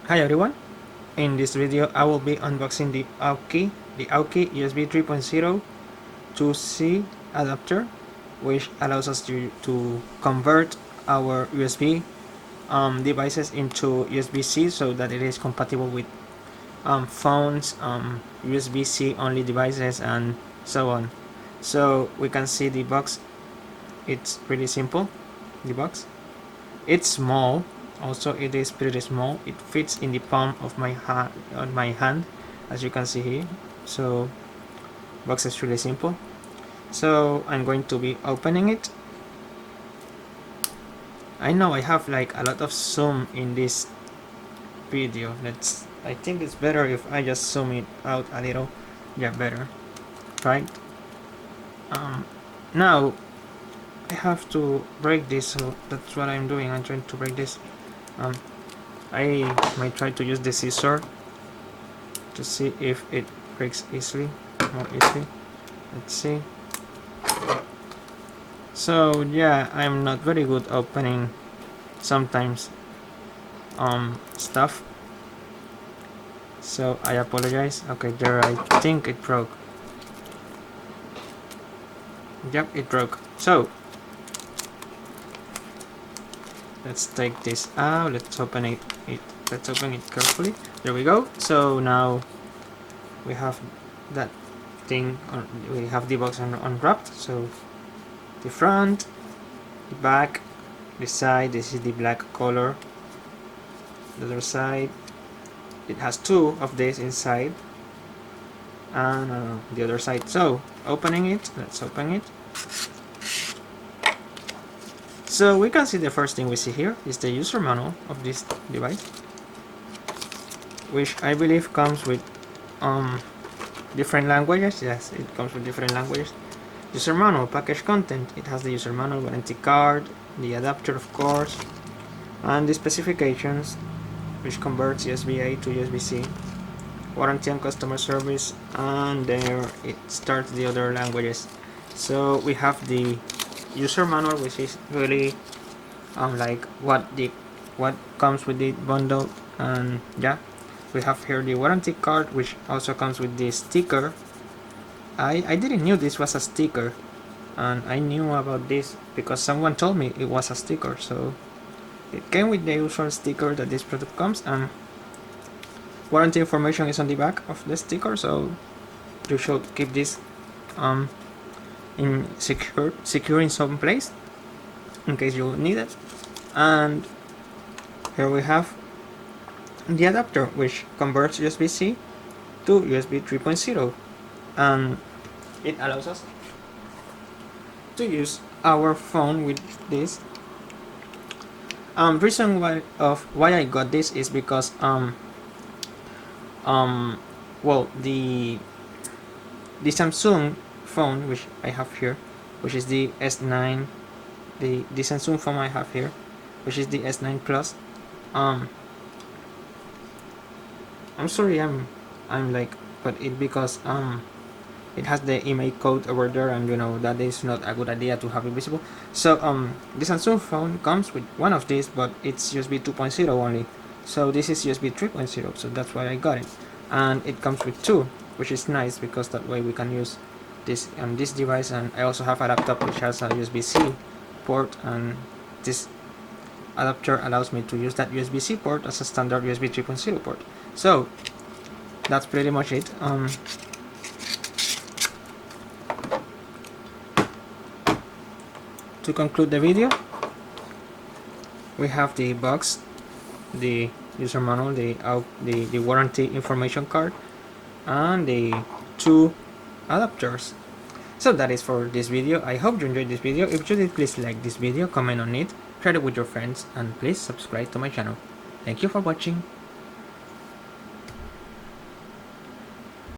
Hi everyone, in this video I will be unboxing the AUKEY USB 3.0 2C adapter, which allows us to convert our USB devices into USB-C so that it is compatible with phones, USB-C only devices, and so on. So we can see the box. It's pretty simple. The box, it's small. Also, it is pretty small. It fits in the palm of my hand, as you can see here. So, box is really simple. So I'm going to be opening it. I know I have like a lot of zoom in this video. I think it's better if I just zoom it out a little. Yeah, better, right? Now I have to break this, so that's what I'm doing. I'm trying to break this. I might try to use the scissor to see if it breaks more easily. Let's see. So yeah, I'm not very good opening sometimes stuff, so I apologize. Okay, there, I think it broke. Yep, it broke. So let's take this out. Let's open it. Let's open it carefully. There we go. So now we have that thing. We have the box unwrapped. So the front, the back, the side. This is the black color. The other side. It has two of these inside, and the other side. So opening it. Let's open it. So we can see the first thing we see here is the user manual of this device, which I believe comes with different languages. Yes, it comes with different languages. User manual, package content. It has the user manual, warranty card, the adapter of course, and the specifications, which converts USB-A to USB-C, warranty and customer service, and there it starts the other languages. So we have the user manual, which is really like what comes with the bundle, and yeah, we have here the warranty card, which also comes with the sticker. I didn't know this was a sticker, and I knew about this because someone told me it was a sticker. So it came with the usual sticker that this product comes, and warranty information is on the back of the sticker, so you should keep this in secure in some place in case you need it. And here we have the adapter, which converts USB-C to USB 3.0, and it allows us to use our phone with this. Reason why I got this is because well, the Samsung phone which I have here, which is the S9, the Samsung phone I have here, which is the S9 Plus. I'm sorry, I'm like, but it because it has the email code over there, and you know that is not a good idea to have it visible. So the Samsung phone comes with one of these, but it's USB 2.0 only. So this is USB 3.0, so that's why I got it. And it comes with two, which is nice because that way we can use this on this device. And I also have a laptop which has a USB-C port, and this adapter allows me to use that USB-C port as a standard USB 3.0 port. So that's pretty much it. To conclude the video, we have the box, the user manual, the warranty information card, and the two adapters. So that is for this video. I hope you enjoyed this video. If you did, please like this video, comment on it, share it with your friends, and please subscribe to my channel. Thank you for watching.